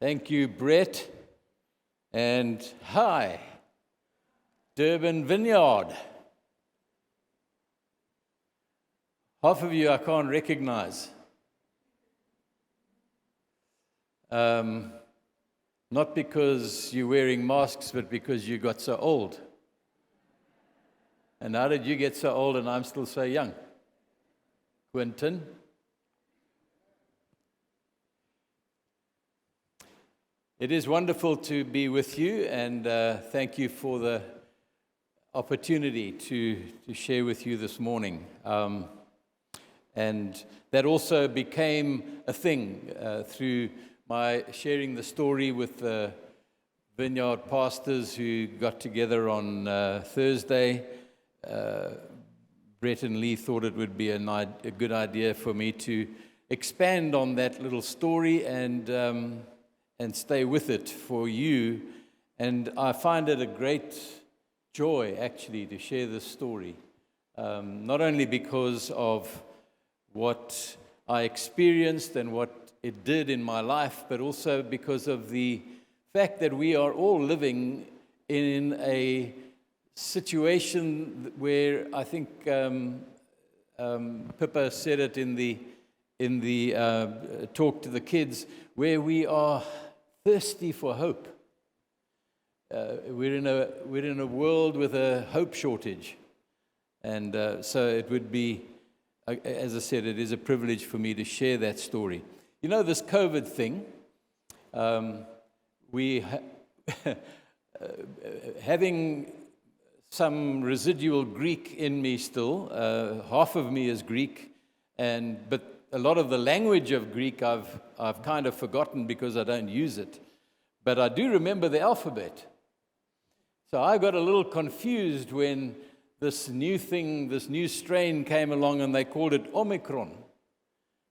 Thank you, Brett. And hi, Durban Vineyard. Half of you I can't recognize. Not because you're wearing masks, but because you got so old. And how did you get so old and I'm still so young? Quentin? It is wonderful to be with you, and thank you for the opportunity to share with you this morning. And that also became a thing through my sharing the story with the Vineyard pastors who got together on Thursday. Brett and Lee thought it would be a good idea for me to expand on that little story and stay with it for you. And I find it a great joy, actually, to share this story. Not only because of what I experienced and what it did in my life, but also because of the fact that we are all living in a situation where I think Pippa said it in the talk to the kids, where we are thirsty for hope. We're in a world with a hope shortage, and so it would be, as I said, it is a privilege for me to share that story. You know, this COVID thing, having some residual Greek in me still, half of me is Greek, but a lot of the language of Greek I've kind of forgotten because I don't use it. But I do remember the alphabet. So I got a little confused when this new strain came along and they called it Omicron.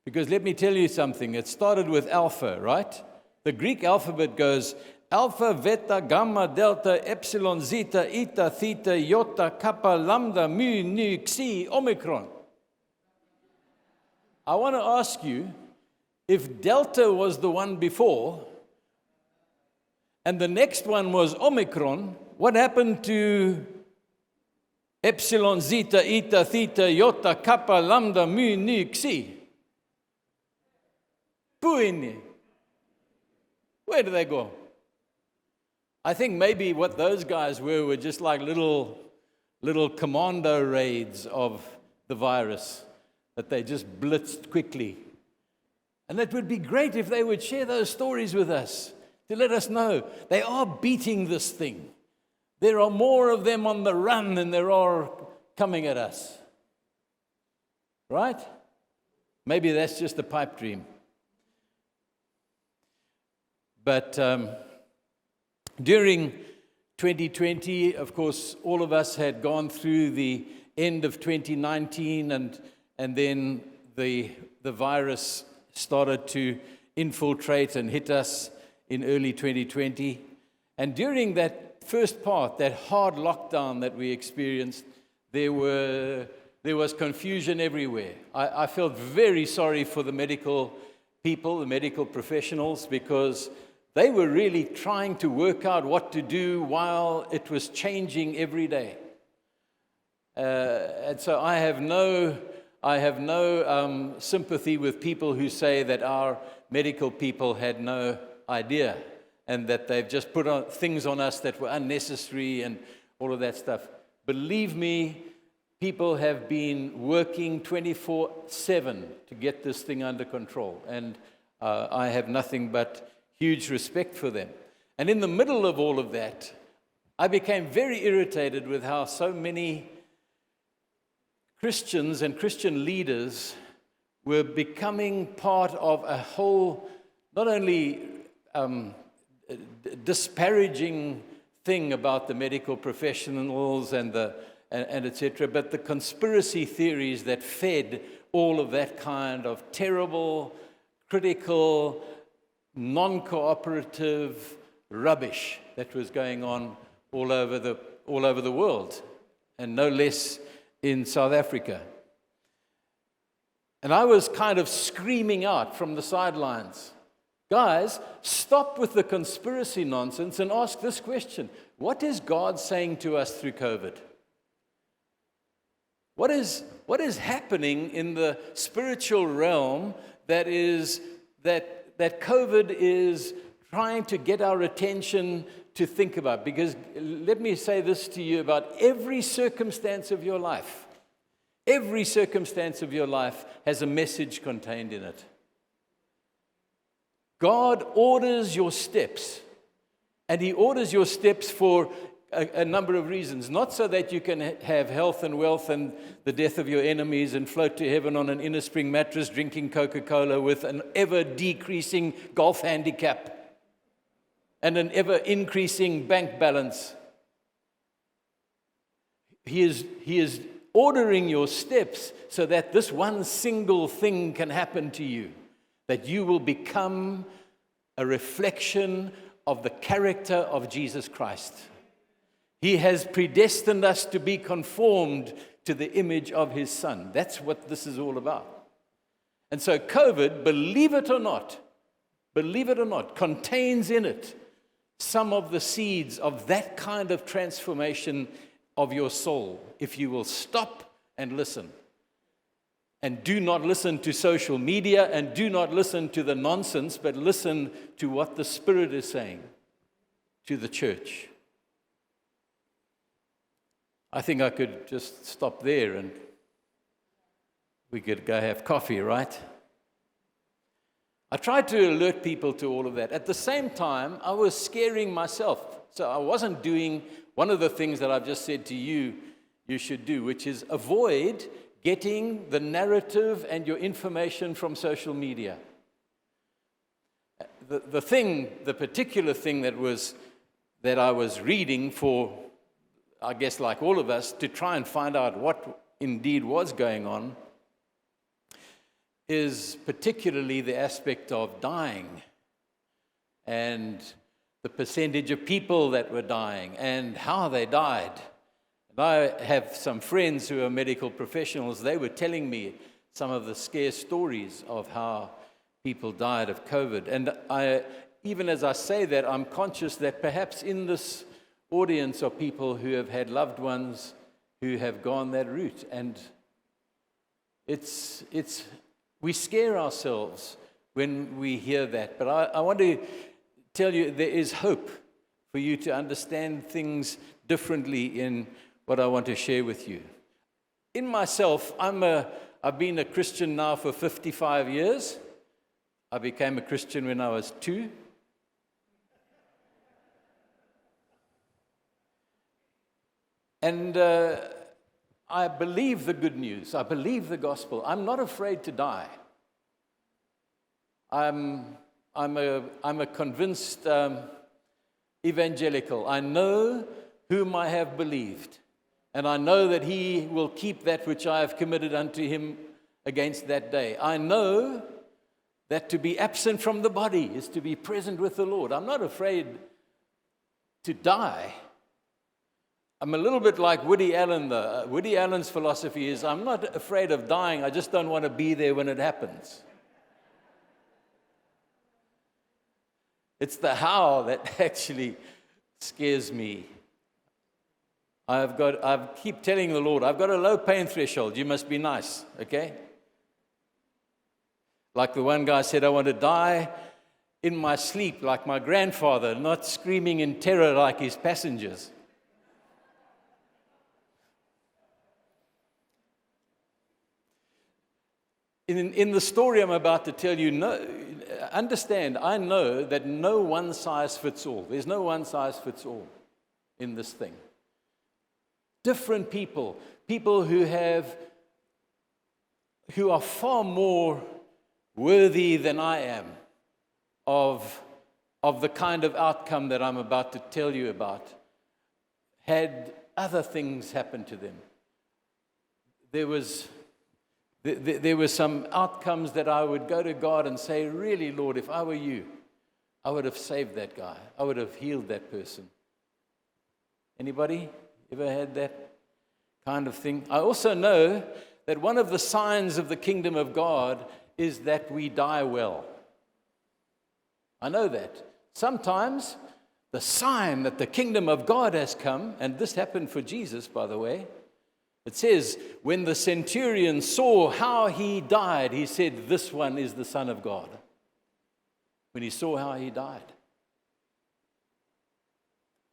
Because let me tell you something, it started with alpha, right? The Greek alphabet goes alpha, beta, gamma, delta, epsilon, zeta, eta, theta, iota, kappa, lambda, mu, nu, xi, omicron. I want to ask you, if delta was the one before, and the next one was omicron, what happened to epsilon, zeta, eta, theta, iota, kappa, lambda, mu, nu, xi? Puini. Where do they go? I think maybe what those guys were just like little commando raids of the virus that they just blitzed quickly. And it would be great if they would share those stories with us to let us know they are beating this thing. There are more of them on the run than there are coming at us. Right? Maybe that's just a pipe dream. But during 2020, of course, all of us had gone through the end of 2019, and then the virus started to infiltrate and hit us in early 2020. And during that first part, that hard lockdown that we experienced, there was confusion everywhere. I felt very sorry for the medical people, the medical professionals, because they were really trying to work out what to do while it was changing every day. And so I have no sympathy with people who say that our medical people had no idea and that they've just put on things on us that were unnecessary and all of that stuff. Believe me, people have been working 24/7 to get this thing under control, and I have nothing but huge respect for them. And in the middle of all of that, I became very irritated with how so many Christians and Christian leaders were becoming part of a whole, not only disparaging thing about the medical professionals and etc., but the conspiracy theories that fed all of that kind of terrible, critical, non-cooperative rubbish that was going on all over the world, and no less in South Africa. And I was kind of screaming out from the sidelines, Guys, stop with the conspiracy nonsense and ask this question. What is God saying to us through COVID? What is happening in the spiritual realm that COVID is trying to get our attention to think about? Because let me say this to you about every circumstance of your life. Every circumstance of your life has a message contained in it. God orders your steps, and He orders your steps for a number of reasons. Not so that you can have health and wealth and the death of your enemies and float to heaven on an inner spring mattress drinking Coca-Cola with an ever-decreasing golf handicap and an ever-increasing bank balance. He is ordering your steps so that this one single thing can happen to you. That you will become a reflection of the character of Jesus Christ. He has predestined us to be conformed to the image of His Son. That's what this is all about. And so COVID, believe it or not, contains in it some of the seeds of that kind of transformation of your soul, if you will stop and listen. And do not listen to social media and do not listen to the nonsense, but listen to what the Spirit is saying to the church. I think I could just stop there and we could go have coffee, right? I tried to alert people to all of that. At the same time, I was scaring myself. So I wasn't doing one of the things that I've just said to you, you should do, which is avoid getting the narrative and your information from social media. The particular thing that I was reading for, I guess like all of us, to try and find out what indeed was going on, is particularly the aspect of dying and the percentage of people that were dying and how they died. I have some friends who are medical professionals. They were telling me some of the scare stories of how people died of COVID. And even as I say that, I'm conscious that perhaps in this audience are people who have had loved ones who have gone that route. And we scare ourselves when we hear that. But I want to tell you there is hope for you to understand things differently in what I want to share with you. In myself, I've been a Christian now for 55 years. I became a Christian when I was 2. And I believe the good news. I believe the gospel. I'm not afraid to die. I'm a convinced evangelical. I know whom I have believed. And I know that He will keep that which I have committed unto Him against that day. I know that to be absent from the body is to be present with the Lord. I'm not afraid to die. I'm a little bit like Woody Allen, though. Woody Allen's philosophy is, I'm not afraid of dying, I just don't want to be there when it happens. It's the how that actually scares me. I keep telling the Lord, I've got a low pain threshold. You must be nice, okay? Like the one guy said, I want to die in my sleep like my grandfather, not screaming in terror like his passengers. In the story I'm about to tell you, understand, I know that no one size fits all. There's no one size fits all in this thing. Different people who are far more worthy than I am of the kind of outcome that I'm about to tell you about, had other things happen to them. There were some outcomes that I would go to God and say, really, Lord, if I were you, I would have saved that guy. I would have healed that person. Anybody ever had that kind of thing? I also know that one of the signs of the kingdom of God is that we die well. I know that. Sometimes the sign that the kingdom of God has come, and this happened for Jesus, by the way, it says, when the centurion saw how he died, he said, this one is the Son of God. When he saw how he died.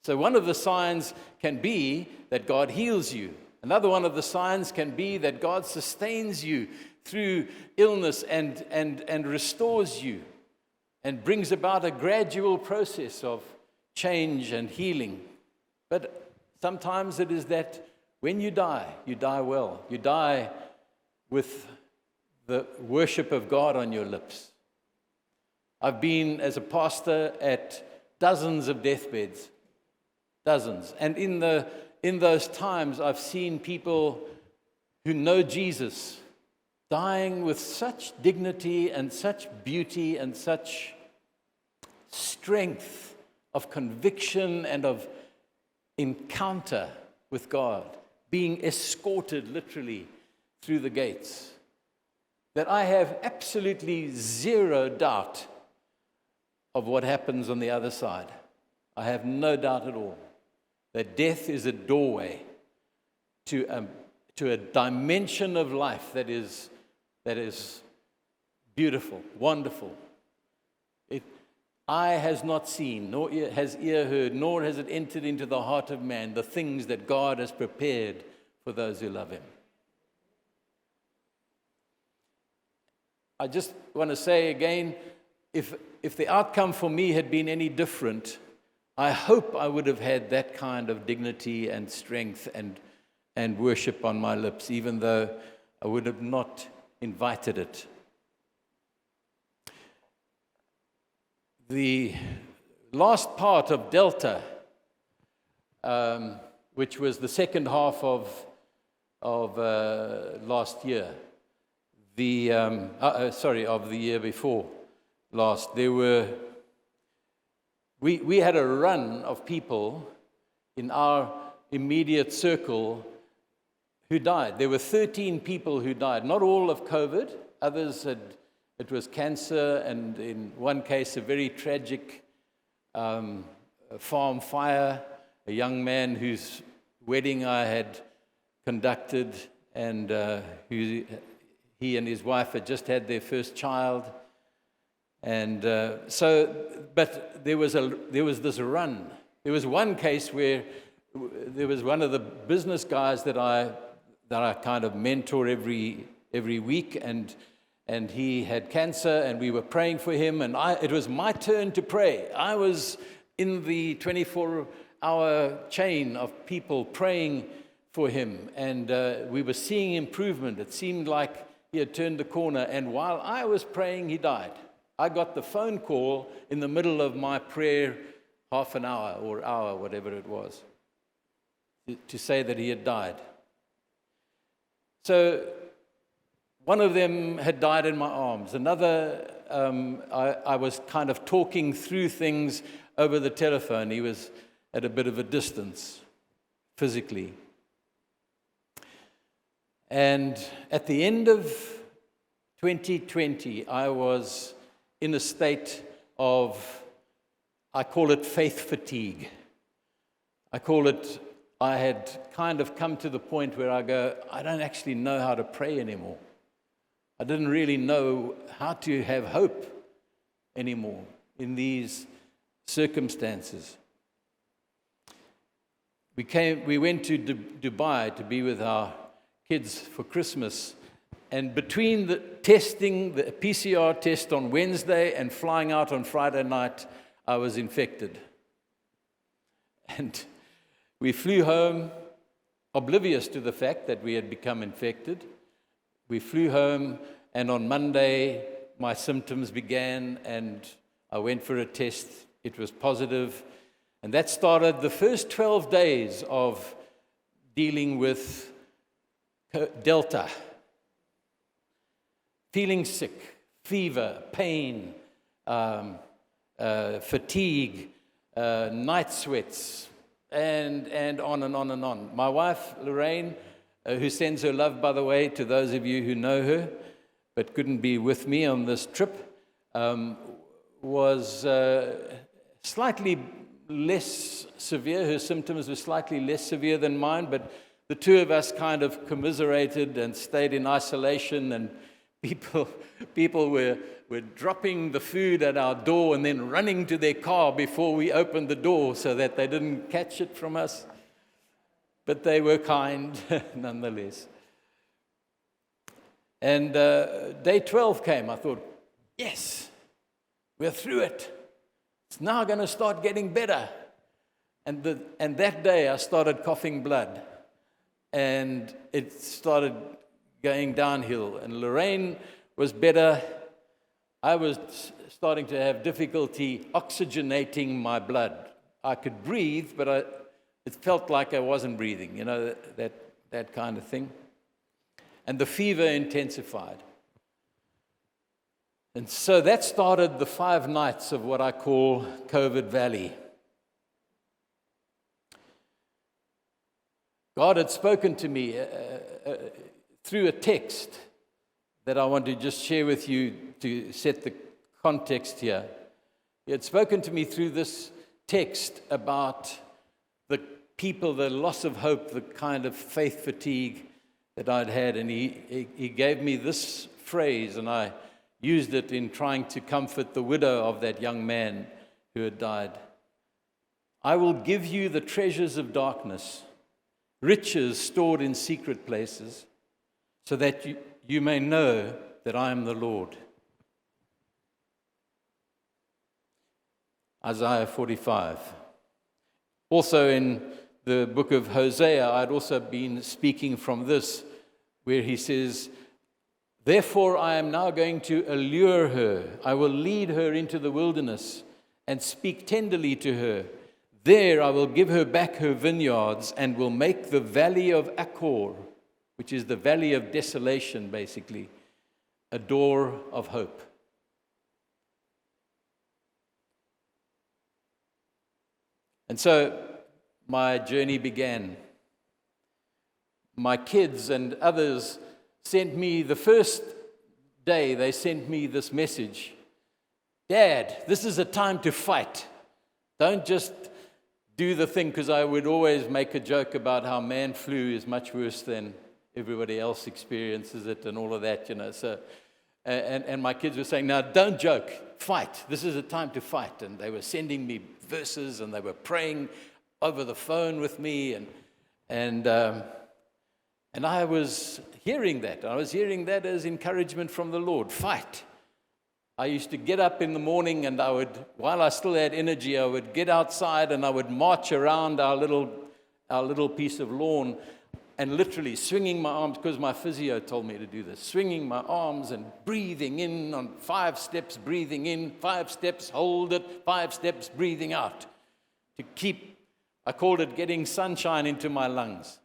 So one of the signs can be that God heals you. Another one of the signs can be that God sustains you through illness and restores you and brings about a gradual process of change and healing. But sometimes it is that when you die well. You die with the worship of God on your lips. I've been, as a pastor, at dozens of deathbeds. Dozens. And in those times, I've seen people who know Jesus dying with such dignity and such beauty and such strength of conviction and of encounter with God, being escorted literally through the gates, that I have absolutely zero doubt of what happens on the other side. I have no doubt at all that death is a doorway to a dimension of life that is beautiful, wonderful. Eye has not seen, nor has ear heard, nor has it entered into the heart of man the things that God has prepared for those who love him. I just want to say again, if the outcome for me had been any different, I hope I would have had that kind of dignity and strength and worship on my lips, even though I would have not invited it. The last part of Delta, which was the second half of last year, of the year before last, we had a run of people in our immediate circle who died. There were 13 people who died, not all of COVID. Others it was cancer, and in one case, a very tragic farm fire, a young man whose wedding I had conducted, and he and his wife had just had their first child. And but there was this run. There was one case where there was one of the business guys that I kind of mentor every week, and he had cancer, and we were praying for him, and it was my turn to pray. I was in the 24-hour chain of people praying for him, and we were seeing improvement. It seemed like he had turned the corner, and while I was praying, he died. I got the phone call in the middle of my prayer, half an hour or hour, whatever it was, to say that he had died. So one of them had died in my arms. Another, I was kind of talking through things over the telephone. He was at a bit of a distance, physically. And at the end of 2020, I was in a state of, I call it faith fatigue. I had kind of come to the point where I go, I don't actually know how to pray anymore. I didn't really know how to have hope anymore in these circumstances. We went to Dubai to be with our kids for Christmas, and between the testing, the PCR test on Wednesday and flying out on Friday night, I was infected. And we flew home oblivious to the fact that we had become infected. We flew home, and on Monday, my symptoms began, and I went for a test. It was positive, and that started the first 12 days of dealing with Delta. Feeling sick, fever, pain, fatigue, night sweats, and on and on and on. My wife, Lorraine, who sends her love, by the way, to those of you who know her, but couldn't be with me on this trip, was slightly less severe. Her symptoms were slightly less severe than mine, but the two of us kind of commiserated and stayed in isolation, and people were dropping the food at our door and then running to their car before we opened the door so that they didn't catch it from us. But they were kind nonetheless. And day 12 came. I thought, yes, we're through it. It's now going to start getting better. And that day I started coughing blood. And it started going downhill. And Lorraine was better. I was starting to have difficulty oxygenating my blood. I could breathe, but it felt like I wasn't breathing, that kind of thing. And the fever intensified. And so that started the 5 nights of what I call COVID Valley. God had spoken to me through a text that I want to just share with you to set the context here. He had spoken to me through this text about the people, the loss of hope, the kind of faith fatigue that I'd had. And he gave me this phrase, and I used it in trying to comfort the widow of that young man who had died. I will give you the treasures of darkness, riches stored in secret places, so that you may know that I am the Lord. Isaiah 45. Also in the book of Hosea, I'd also been speaking from this, where he says, therefore I am now going to allure her. I will lead her into the wilderness and speak tenderly to her. There I will give her back her vineyards and will make the valley of Achor, which is the valley of desolation, basically, a door of hope. And so my journey began. My kids and others sent me, the first day they sent me this message. Dad, this is a time to fight. Don't just do the thing, because I would always make a joke about how man flu is much worse than everybody else experiences it and all of that, So, and my kids were saying, now don't joke, fight. This is a time to fight. And they were sending me verses, and they were praying over the phone with me, and I was hearing that. I was hearing that as encouragement from the Lord. Fight. I used to get up in the morning, and while I still had energy, I would get outside and I would march around our little piece of lawn, and literally swinging my arms, because my physio told me to do this, swinging my arms and breathing in on 5 steps, breathing in, 5 steps, hold it, 5 steps, breathing out, to keep, I called it getting sunshine into my lungs.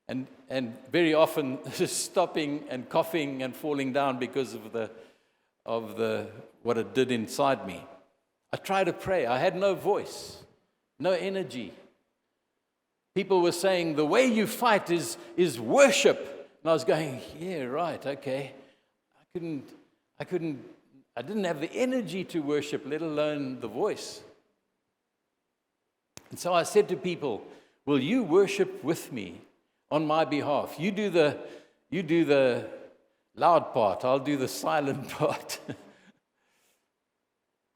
And very often stopping and coughing and falling down because of what it did inside me. I tried to pray. I had no voice, no energy. People were saying, the way you fight is worship. And I was going, yeah, right, okay. I didn't have the energy to worship, let alone the voice. And so I said to people, will you worship with me on my behalf? You do the loud part, I'll do the silent part.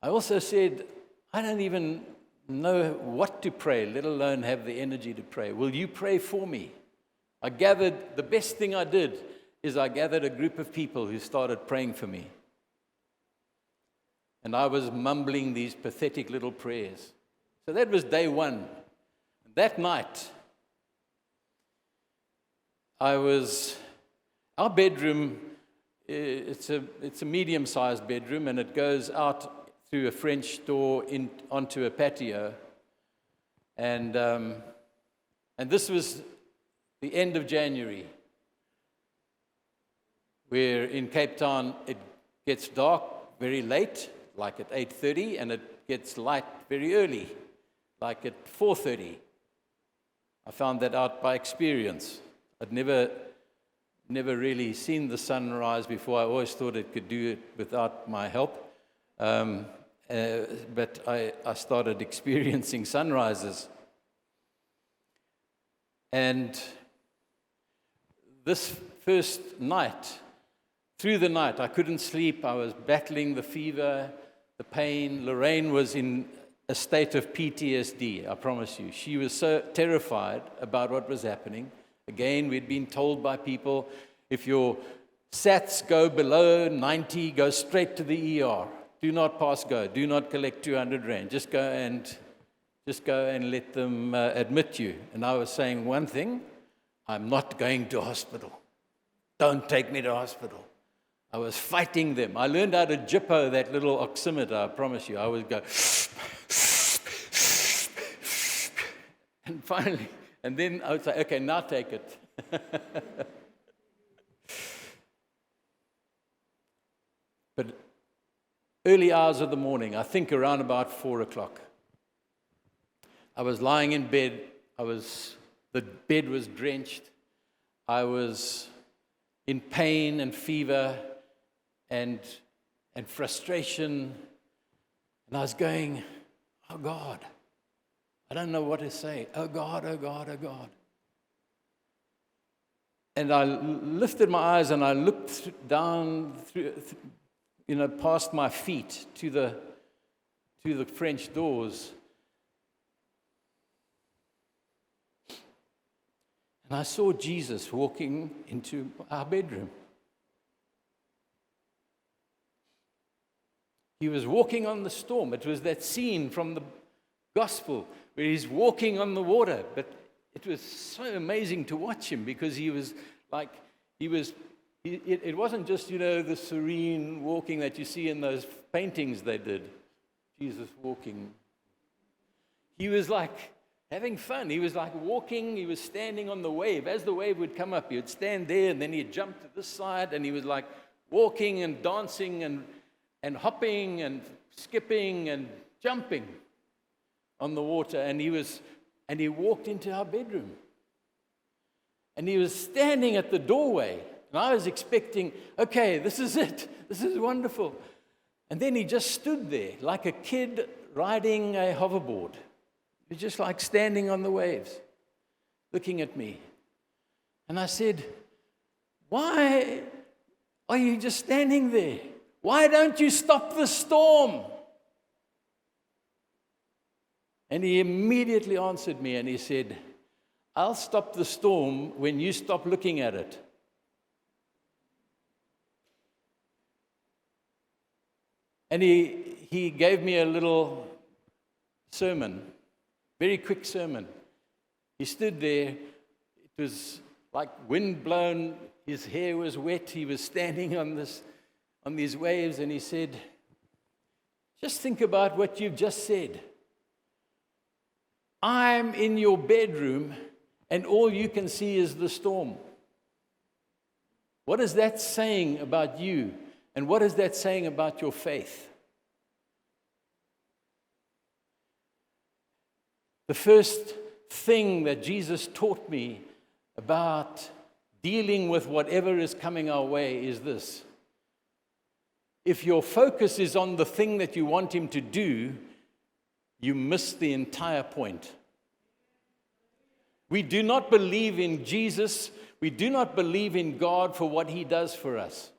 I also said, I don't even know what to pray, let alone have the energy to pray. Will you pray for me? The best thing I did is I gathered a group of people who started praying for me. And I was mumbling these pathetic little prayers. So that was day 1. That night, our bedroom, it's a medium-sized bedroom, and it goes out through a French door onto a patio. And this was the end of January, where in Cape Town it gets dark very late, like at 8:30, and it gets light very early, like at 4:30. I found that out by experience. I'd never never really seen the sunrise before. I always thought it could do it without my help. But I started experiencing sunrises. And this first night, through the night, I couldn't sleep. I was battling the fever, the pain. Lorraine was in a state of PTSD, I promise you. She was so terrified about what was happening. Again, we'd been told by people, if your SATs go below 90, go straight to the ER. Do not pass go. Do not collect 200 rand. Just go and let them admit you. And I was saying one thing, I'm not going to hospital. Don't take me to hospital. I was fighting them. I learned how to jippo that little oximeter, I promise you. I would go, and finally, and then I would say, okay, now take it. But early hours of the morning, I think around about 4 o'clock, I was lying in bed. The bed was drenched. I was in pain and fever and frustration. And I was going, oh God, I don't know what to say. Oh God, oh God, oh God. And I lifted my eyes and I looked down through, past my feet to the French doors. And I saw Jesus walking into our bedroom. He was walking on the storm. It was that scene from the gospel where he's walking on the water. But it was so amazing to watch him because it wasn't just, the serene walking that you see in those paintings they did. Jesus walking. He was like having fun. He was like walking. He was standing on the wave. As the wave would come up, he would stand there and then he'd jump to this side and he was like walking and dancing and hopping and skipping and jumping on the water. And he walked into our bedroom. And he was standing at the doorway. And I was expecting, okay, this is it. This is wonderful. And then he just stood there like a kid riding a hoverboard. He was just like standing on the waves, looking at me. And I said, why are you just standing there? Why don't you stop the storm? And he immediately answered me and he said, I'll stop the storm when you stop looking at it. And he gave me a little sermon, very quick sermon. He stood there. It was like wind blown. His hair was wet. He was standing on these waves, and he said, just think about what you've just said. I'm in your bedroom, and all you can see is the storm. What is that saying about you? And what is that saying about your faith? The first thing that Jesus taught me about dealing with whatever is coming our way is this. If your focus is on the thing that you want him to do, you miss the entire point. We do not believe in Jesus. We do not believe in God for what he does for us.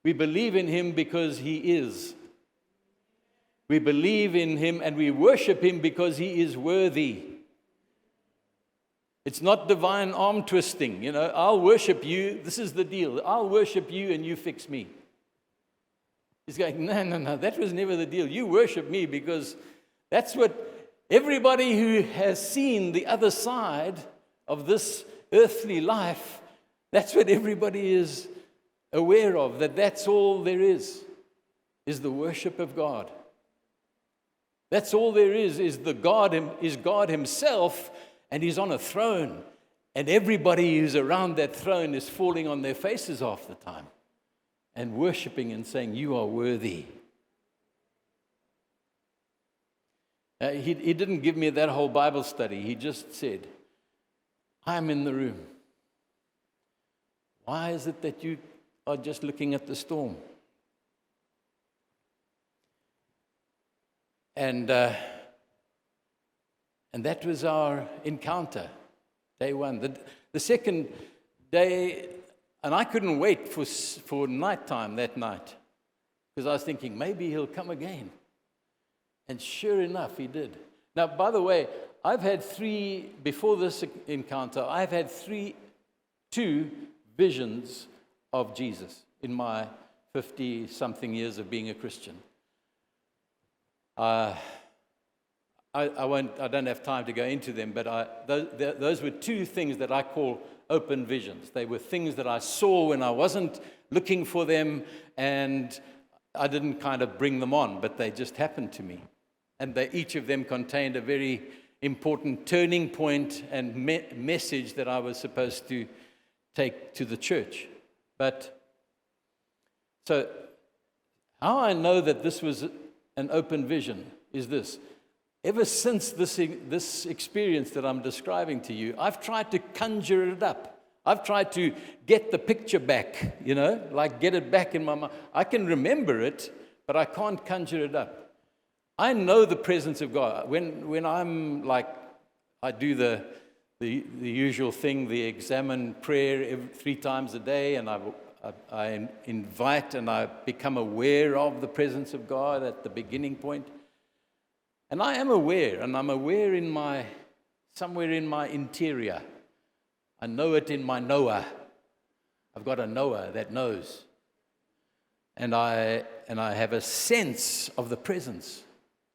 We believe in him because he is. We believe in him and we worship him because he is worthy. It's not divine arm twisting. I'll worship you. This is the deal. I'll worship you and you fix me. He's going, no, that was never the deal. You worship me because that's what everybody who has seen the other side of this earthly life, that's what everybody is aware of, that's all there is the worship of God. That's all there is God himself, and he's on a throne, and everybody who's around that throne is falling on their faces half the time and worshiping and saying, you are worthy. He didn't give me that whole Bible study. He just said, I'm in the room. Why is it that you are just looking at the storm? And that was our encounter, day one. The second day, and I couldn't wait for nighttime that night, because I was thinking, maybe he'll come again. And sure enough, he did. Now, by the way, before this encounter, I've had two visions of Jesus in my 50-something years of being a Christian. I don't have time to go into them, but those were two things that I call open visions. They were things that I saw when I wasn't looking for them, and I didn't kind of bring them on, but they just happened to me. And each of them contained a very important turning point and message that I was supposed to take to the church. So how I know that this was an open vision is this. Ever since this experience that I'm describing to you, I've tried to conjure it up. I've tried to get the picture back, like get it back in my mind. I can remember it, but I can't conjure it up. I know the presence of God. When I'm like, I do the usual thing, the examine prayer 3 times a day, and I invite and I become aware of the presence of God at the beginning point. And I am aware, and I'm aware somewhere in my interior. I know it in my knower. I've got a knower that knows. And I have a sense of the presence.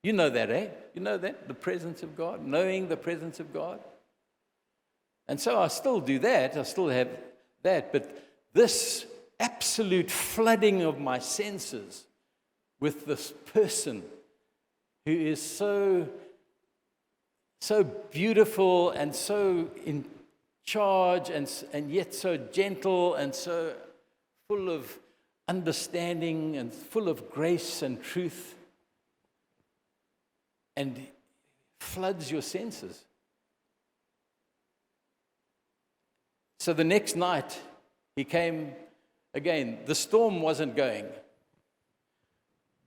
You know that, eh? You know that? The presence of God, knowing the presence of God. And so I still do that. I still have that. But this absolute flooding of my senses with this person who is so beautiful and so in charge and yet so gentle and so full of understanding and full of grace and truth, and floods your senses. So the next night he came again. The storm wasn't going.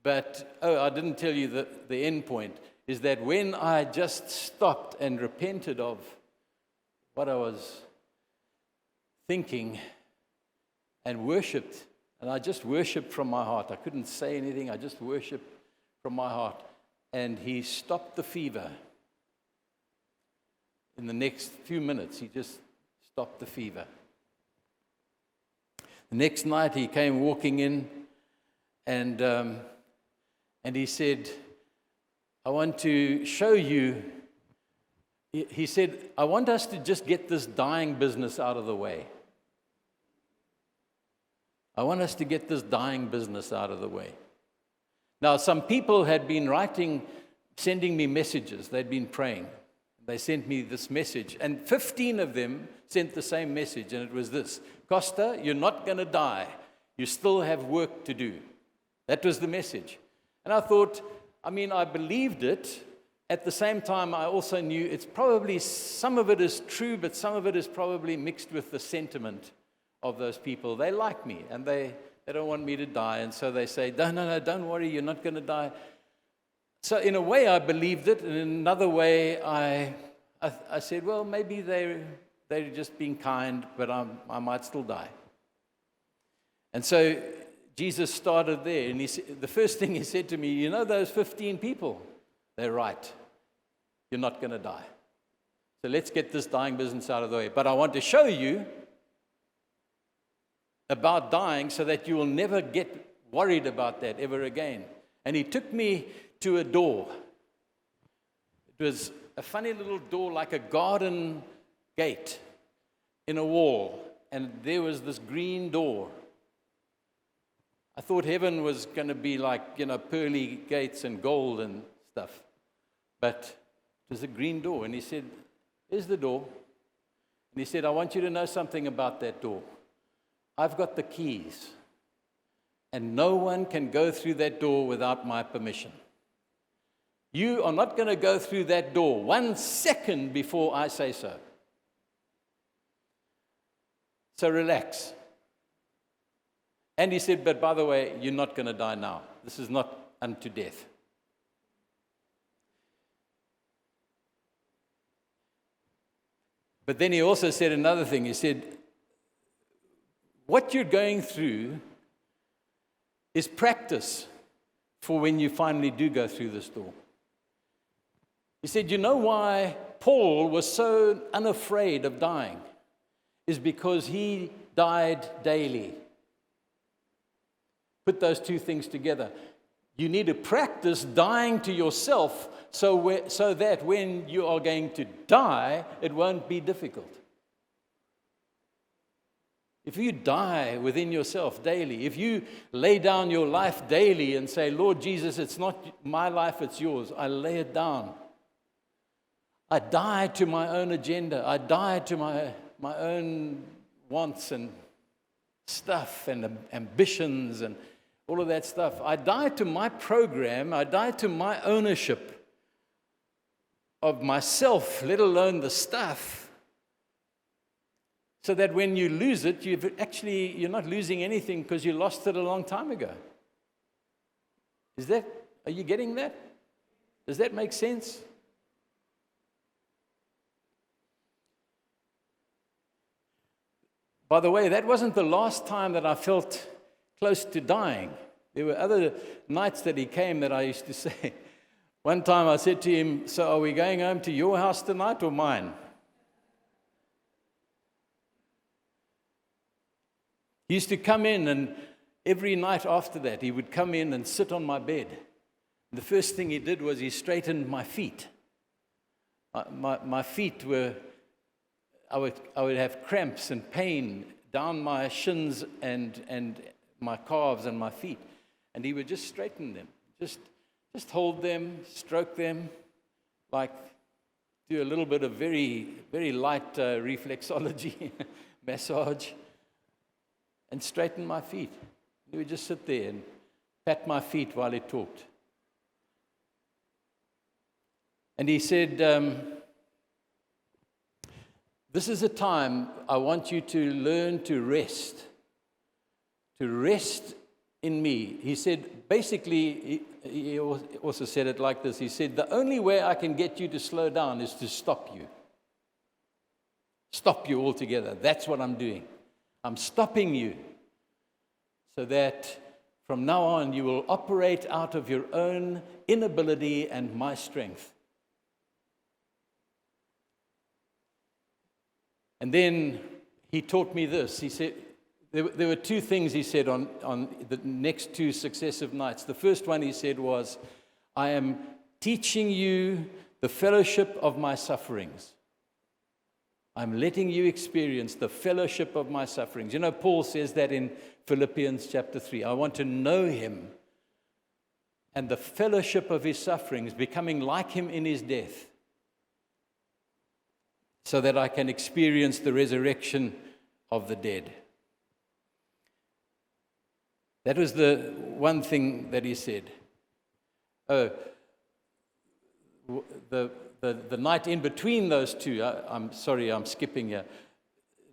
But, I didn't tell you the end point, is that when I just stopped and repented of what I was thinking and worshipped, and I just worshipped from my heart. I couldn't say anything, I just worshipped from my heart. And he stopped the fever. In the next few minutes, he just stopped the fever. The next night, he came walking in, and he said, I want to show you. He said, I want us to just get this dying business out of the way. I want us to get this dying business out of the way. Now, some people had been sending me messages. They'd been praying. They sent me this message, and 15 of them sent the same message, and it was this: Costa, you're not going to die. You still have work to do. That was the message. And I thought, I believed it. At the same time, I also knew it's probably, some of it is true, but some of it is probably mixed with the sentiment of those people. They like me, and they don't want me to die, and so they say, no, don't worry, you're not going to die. So in a way, I believed it, and in another way, I said, well, maybe they're just being kind, but I might still die. And so Jesus started there, and the first thing he said to me, those 15 people? They're right. You're not going to die. So let's get this dying business out of the way. But I want to show you about dying so that you will never get worried about that ever again. And he took me to a door. It was a funny little door, like a garden gate in a wall. And there was this green door. I thought heaven was going to be like, pearly gates and gold and stuff. But it was a green door. And he said, here's the door. And he said, I want you to know something about that door. I've got the keys. And no one can go through that door without my permission. You are not going to go through that door 1 second before I say so. So relax. And he said, but by the way, you're not going to die now. This is not unto death. But then he also said another thing. He said, what you're going through is practice for when you finally do go through this door. He said, you know why Paul was so unafraid of dying? Is because he died daily. Put those two things together. You need to practice dying to yourself so that when you are going to die, it won't be difficult. If you die within yourself daily, if you lay down your life daily and say, Lord Jesus, it's not my life, it's yours. I lay it down. I die to my own agenda. I die to my own wants and stuff and ambitions and all of that stuff. I die to my program. I die to my ownership of myself, let alone the stuff. So that when you lose it, you're not losing anything because you lost it a long time ago. Are you getting that? Does that make sense? By the way, that wasn't the last time that I felt close to dying. There were other nights that he came that I used to say. One time I said to him, so are we going home to your house tonight or mine? He used to come in, and every night after that, he would come in and sit on my bed. The first thing he did was he straightened my feet. My feet were, I would have cramps and pain down my shins and my calves and my feet. And he would just straighten them, just hold them, stroke them, like do a little bit of very, very light reflexology massage, and straighten my feet. He would just sit there and pat my feet while he talked. And he said, this is a time I want you to learn to rest in me. He said, basically, he also said it like this. He said, the only way I can get you to slow down is to stop you. Stop you altogether. That's what I'm doing. I'm stopping you so that from now on you will operate out of your own inability and my strength. And then he taught me this. He said, there were two things he said on the next two successive nights. The first one he said was, I am teaching you the fellowship of my sufferings. I'm letting you experience the fellowship of my sufferings. You know, Paul says that in Philippians chapter 3. I want to know him and the fellowship of his sufferings, becoming like him in his death, so that I can experience the resurrection of the dead. That was the one thing that he said. Oh, the night in between those two, I'm sorry, I'm skipping here.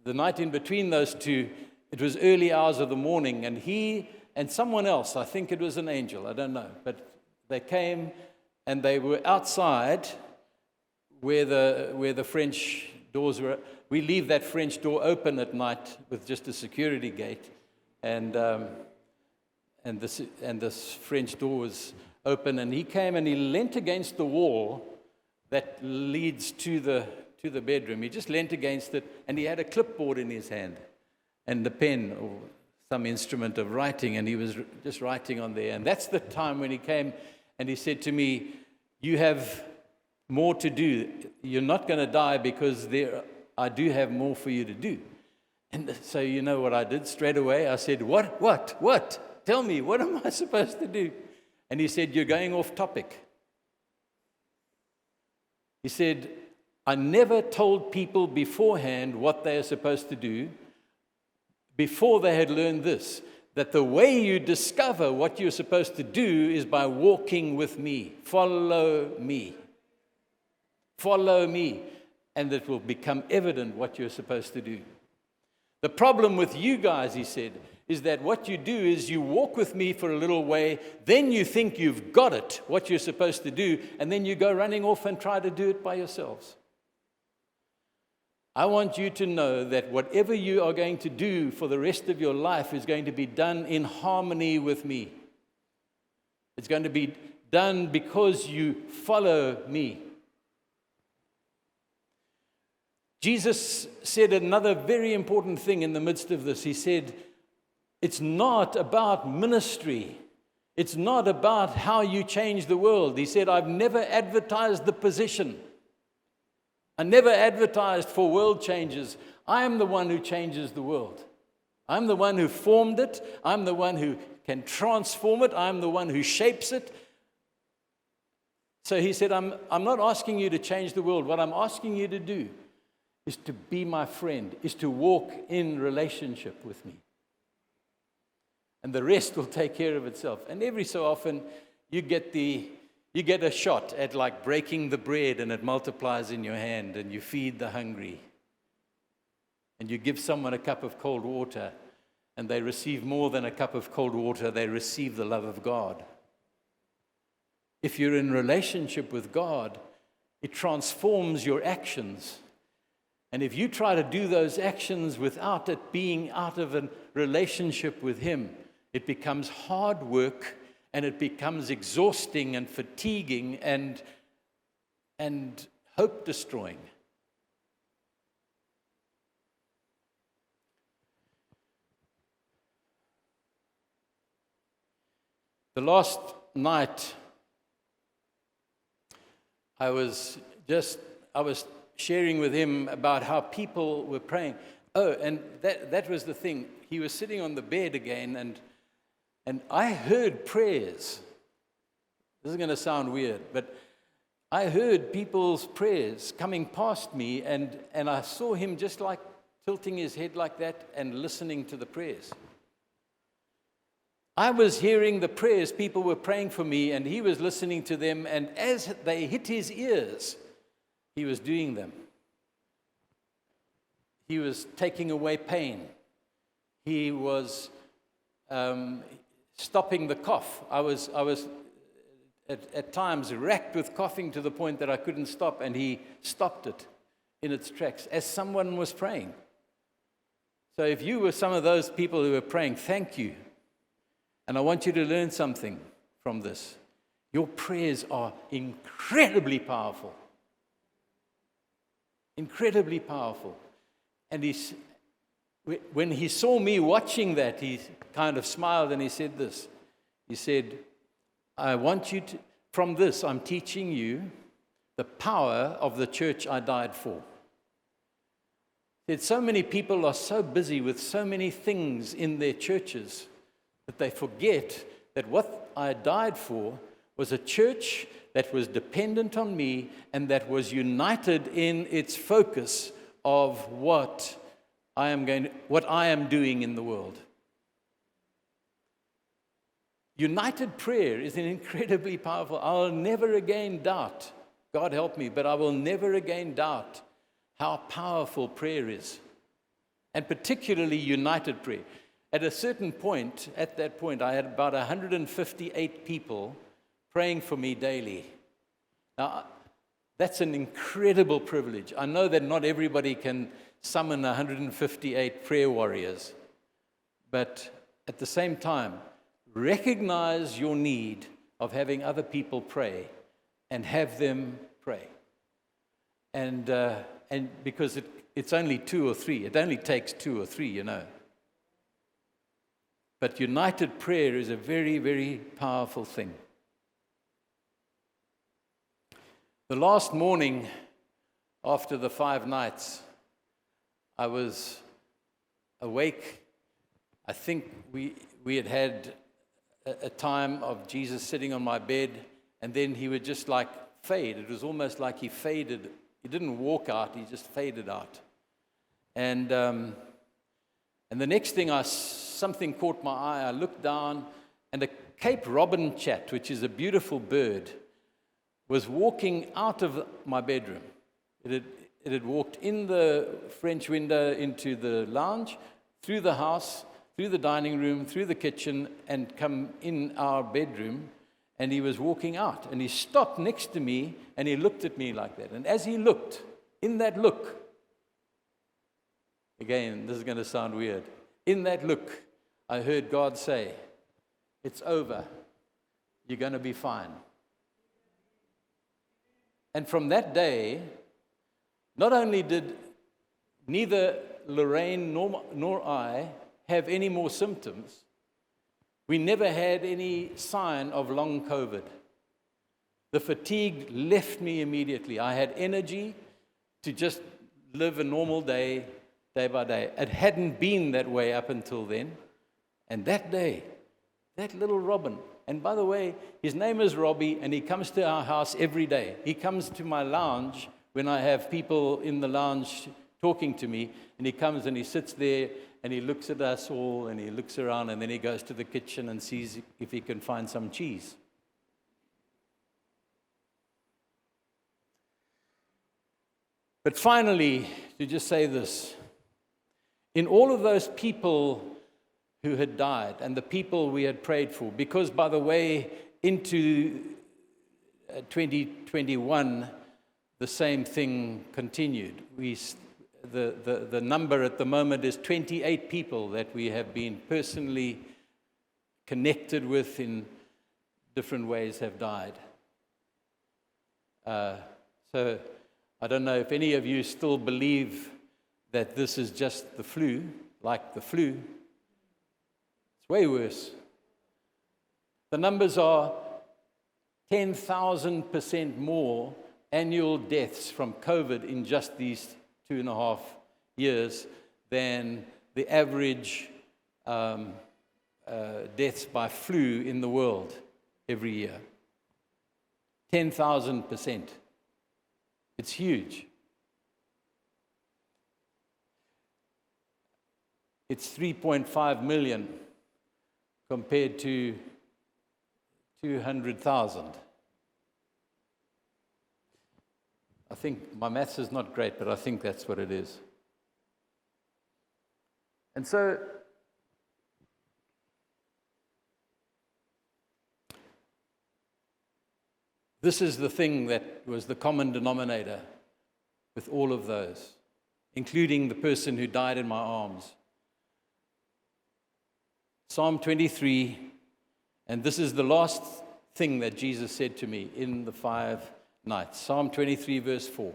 The night in between those two, it was early hours of the morning, and he and someone else, I think it was an angel, I don't know, but they came and they were outside where the French doors were. We leave that French door open at night with just a security gate, and this French door was open, and he came and he leant against the wall that leads to the bedroom. He just leant against it, and he had a clipboard in his hand and the pen or some instrument of writing, and he was just writing on there. And that's the time when he came and he said to me, you have more to do. You're not going to die because I do have more for you to do. And so you know what I did straight away? I said, what? Tell me, what am I supposed to do? And he said, you're going off topic. He said, I never told people beforehand what they are supposed to do before they had learned this, that the way you discover what you're supposed to do is by walking with me. Follow me. Follow me, and it will become evident what you're supposed to do. The problem with you guys, he said, is that what you do is you walk with me for a little way, then you think you've got it, what you're supposed to do, and then you go running off and try to do it by yourselves. I want you to know that whatever you are going to do for the rest of your life is going to be done in harmony with me. It's going to be done because you follow me. Jesus said another very important thing in the midst of this. He said, it's not about ministry. It's not about how you change the world. He said, I've never advertised the position. I never advertised for world changes. I am the one who changes the world. I'm the one who formed it. I'm the one who can transform it. I'm the one who shapes it. So he said, I'm not asking you to change the world. What I'm asking you to do is to be my friend, is to walk in relationship with me. And the rest will take care of itself. And every so often, you get a shot at like breaking the bread and it multiplies in your hand and you feed the hungry. And you give someone a cup of cold water and they receive more than a cup of cold water, they receive the love of God. If you're in relationship with God, it transforms your actions. And if you try to do those actions without it being out of a relationship with Him, it becomes hard work and it becomes exhausting and fatiguing and hope-destroying. The last night, I was sharing with him about how people were praying. Oh, and that was the thing. He was sitting on the bed again, and I heard prayers. This is going to sound weird, but I heard people's prayers coming past me, and I saw him just like tilting his head like that and listening to the prayers. I was hearing the prayers, people were praying for me, and he was listening to them, and as they hit his ears, he was doing them. He was taking away pain. He was stopping the cough. I was at times racked with coughing to the point that I couldn't stop, and he stopped it in its tracks as someone was praying. So if you were some of those people who were praying, thank you. And I want you to learn something from this. Your prayers are incredibly powerful. Incredibly powerful. And when he saw me watching that, he kind of smiled and he said this. He said, I want you to, from this, I'm teaching you the power of the church I died for. He said, so many people are so busy with so many things in their churches that they forget that what I died for was a church that was dependent on me and that was united in its focus of what I am doing in the world. United prayer is an incredibly powerful. I'll never again doubt, God help me, but I will never again doubt how powerful prayer is, and particularly united prayer. At a certain point, at that point, I had about 158 people praying for me daily. Now, that's an incredible privilege. I know that not everybody can summon 158 prayer warriors, but at the same time, recognize your need of having other people pray and have them pray. And because it's only 2 or 3, it only takes 2 or 3, you know. But united prayer is a very, very powerful thing. The last morning after the 5 nights, I was awake. I think we had a time of Jesus sitting on my bed, and then he would just like fade. It was almost like he faded. He didn't walk out, he just faded out. And the next thing, something caught my eye. I looked down, and a Cape Robin chat, which is a beautiful bird, was walking out of my bedroom. It had walked in the French window into the lounge, through the house, through the dining room, through the kitchen, and come in our bedroom. And he was walking out. And he stopped next to me, and he looked at me like that. And as he looked, in that look, again, this is going to sound weird. In that look, I heard God say, "It's over. You're going to be fine." And from that day, not only did neither Lorraine nor I have any more symptoms, we never had any sign of long COVID. The fatigue left me immediately. I had energy to just live a normal day, day by day. It hadn't been that way up until then. And that day, that little Robin, and by the way, his name is Robbie, and he comes to our house every day. He comes to my lounge when I have people in the lounge talking to me, and he comes and he sits there, and he looks at us all, and he looks around, and then he goes to the kitchen and sees if he can find some cheese. But finally, to just say this, in all of those people who had died and the people we had prayed for, because, by the way, into 2021, the same thing continued. The number at the moment is 28 people that we have been personally connected with in different ways have died. So I don't know if any of you still believe that this is just the flu, like the flu. It's way worse. The numbers are 10,000% more annual deaths from COVID in just these 2.5 years than the average deaths by flu in the world every year. 10,000%. It's huge. It's 3.5 million compared to 200,000. I think my maths is not great, but I think that's what it is. And so, this is the thing that was the common denominator with all of those, including the person who died in my arms. Psalm 23, and this is the last thing that Jesus said to me in the 5 nights. Psalm 23, verse 4.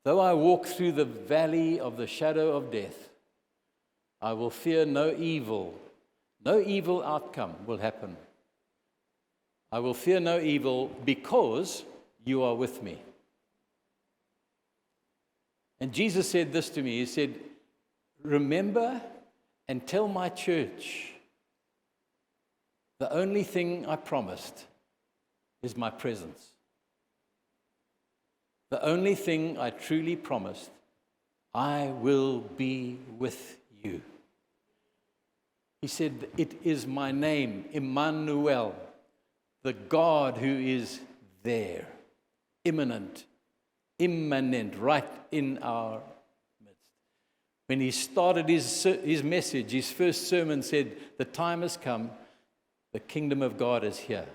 Though I walk through the valley of the shadow of death, I will fear no evil. No evil outcome will happen. I will fear no evil because you are with me. And Jesus said this to me. He said, remember and tell my church, the only thing I promised is my presence. The only thing I truly promised, I will be with you. He said, it is my name, Emmanuel, the God who is there, immanent, right in our midst. When he started his message, his first sermon said, the time has come, the kingdom of God is here.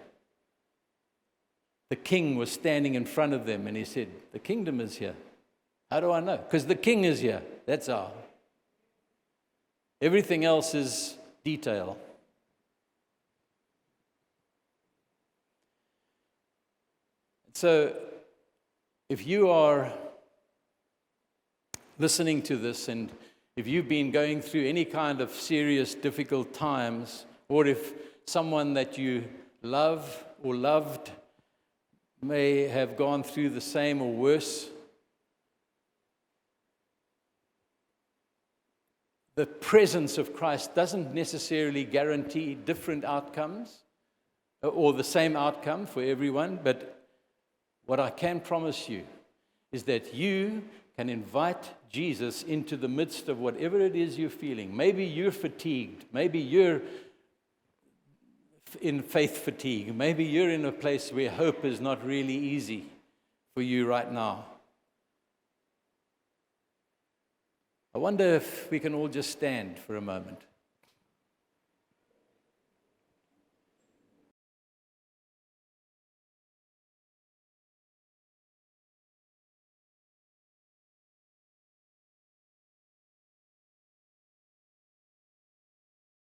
The king was standing in front of them and he said, the kingdom is here. How do I know? Because the king is here. That's all. Everything else is detail. So, if you are listening to this and if you've been going through any kind of serious, difficult times, or if someone that you love or loved may have gone through the same or worse, the presence of Christ doesn't necessarily guarantee different outcomes or the same outcome for everyone, but what I can promise you is that you can invite Jesus into the midst of whatever it is you're feeling. Maybe you're fatigued. Maybe you're in faith fatigue. Maybe you're in a place where hope is not really easy for you right now. I wonder if we can all just stand for a moment.